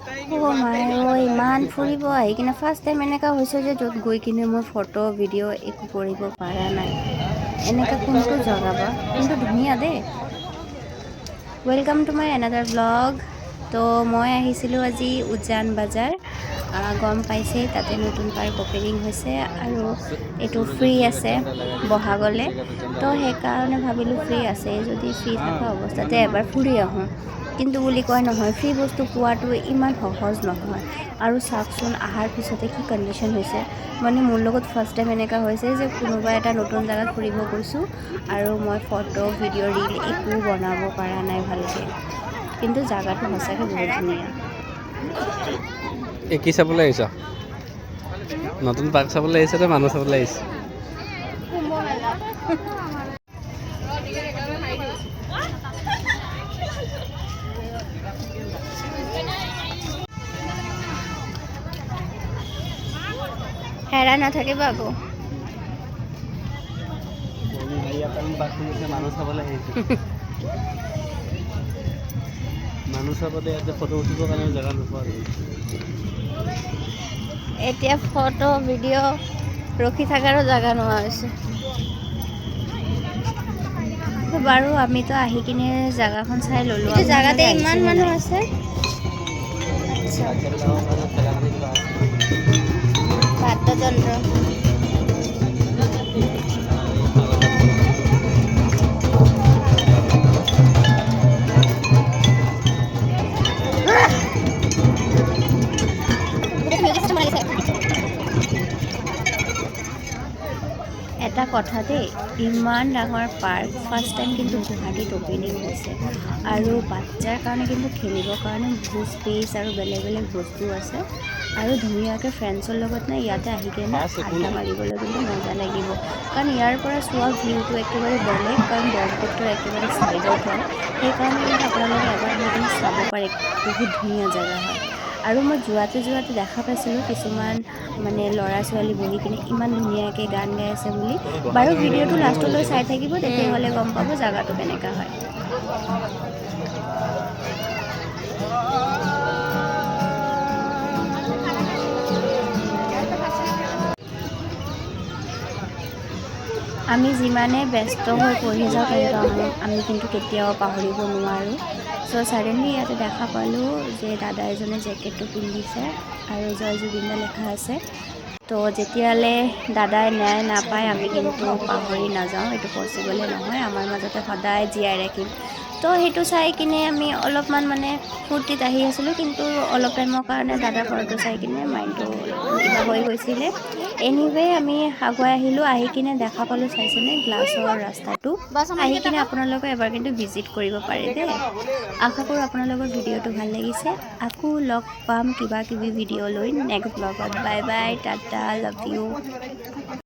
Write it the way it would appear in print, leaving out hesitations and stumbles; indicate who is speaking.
Speaker 1: ইমান ফুৰিব আহি কিনে ফাৰ্ষ্ট টাইম এনেকুৱা হৈছে যে য'ত গৈ কিনে মই ফটো ভিডিঅ' একো কৰিব পৰা নাই। এনেকুৱা কোনটো জেগা বা, কিন্তু ধুনীয়া দেই। Welcome to my another blog. তো মই আহিছিলোঁ আজি উজান বজাৰ। গম পাইছেই তাতে নতুন পাৰ্ক অপেনিং হৈছে আৰু এইটো ফ্ৰী আছে বহাগলৈ। তো সেইকাৰণে ভাবিলোঁ ফ্ৰী আছে যদি ফ্ৰী থকা অৱস্থাতে এবাৰ ফুৰি আহোঁ। কিন্তু বুলি কয় নহয়, ফ্ৰী বস্তু পোৱাটো ইমান সহজ নহয়। আৰু চাওকচোন অহাৰ পিছতে কি কণ্ডিশ্যন হৈছে। মানে মোৰ লগত ফাৰ্ষ্ট টাইম এনেকুৱা হৈছে যে কোনোবা এটা নতুন জেগাত ফুৰিব গৈছোঁ আৰু মই ফটো ভিডিঅ' ৰীল একো বনাব পৰা নাই ভালকৈ। কিন্তু জেগাটো সঁচাকৈ বহুত ধুনীয়া।
Speaker 2: কি চাবলৈ আহিছ? নতুন পাৰ্ক চাবলৈ আহিছে নে মানুহ চাবলৈ আহিছে?
Speaker 1: হেৰা নাথাকিব আকৌ।
Speaker 2: মানুহ চাবলৈ আহিছে। মানুহ চাবলৈ ইয়াতে ফটো উঠিবৰ কাৰণে জেগা নোপোৱা।
Speaker 1: এতিয়া ফটো ভিডিঅ' ৰখি থকাৰো জেগা নোহোৱা হৈছে। বাৰু আমিতো আহি কিনে জেগাখন চাই ল'লোঁ। জেগাতে ইমান মানুহ আছে। বাদ্যযন্ত্ৰ। এটা কথা দেই, ইমান ডাঙৰ পাৰ্ক ফাৰ্ষ্ট টাইম কিন্তু গুৱাহাটীত অপেনিং হৈছে। আৰু বাচ্ছাৰ কাৰণে কিন্তু খেলিবৰ কাৰণে বহুত স্পেচ আৰু বেলেগ বেলেগ বস্তু আছে। আৰু ধুনীয়াকৈ ফ্ৰেণ্ডছৰ লগত নে ইয়াতে আহি কিনে আড্ডা মাৰিবলৈ কিন্তু মজা লাগিব। কাৰণ ইয়াৰ পৰা চোৱা ভিউটো একেবাৰে বেলেগ, কাৰণ ব্ৰহ্মপুত্ৰৰ একেবাৰে ছাইডত হয়। সেইকাৰণে কিন্তু আপোনালোকে এবাৰ আহি কিনে চাব পাৰে, বহুত ধুনীয়া জেগা হয়। আৰু মই যোৱাতে দেখা পাইছিলোঁ কিছুমান মানে ল'ৰা ছোৱালী বহি কিনে ইমান ধুনীয়াকৈ গান গাই আছে বুলি। বাৰু ভিডিঅ'টো লাষ্টলৈ চাই থাকিব, তেতিয়াহ'লে গম পাব জেগাটো কেনেকুৱা হয়। আমি যিমানে ব্যস্ত হৈ পঢ়ি যাওঁ কিন্তু আমি কিন্তু কেতিয়াও পাহৰিব নোৱাৰোঁ। চ' ছাডেনলি ইয়াতে দেখা পালোঁ যে দাদা এজনে জেকেটটো পিন্ধিছে আৰু জয় জুবিন দা লেখা আছে। তো যেতিয়ালৈ দাদাই ন্যায় নাপায় আমি কিন্তু পাহৰি নাযাওঁ। এইটো পচিবলে নহয়, আমাৰ মাজতে সদায় জীয়াই ৰাখিম। তো সেইটো চাই কিনে আমি অলপমান মানে ফূৰ্তিত আহি আছিলোঁ, কিন্তু অলপ টাইমৰ কাৰণে দাদাৰ ফটো চাই কিনে মাইণ্ডটো কিবা হৈ গৈছিলে। এনিৱে আমি আগুৱাই আহিলোঁ, আহি কিনে দেখা পালোঁ চাইছেনে গ্লাছৰ ৰাস্তাটো। আহি কিনে আপোনালোকে এবাৰ কিন্তু ভিজিট কৰিব পাৰে দেই। আশা কৰোঁ আপোনালোকৰ ভিডিঅ'টো ভাল লাগিছে। আকৌ লগ পাম কিবা কিবি ভিডিঅ' লৈ নেক্সট ব্লগত। Bye bye, tata, love U.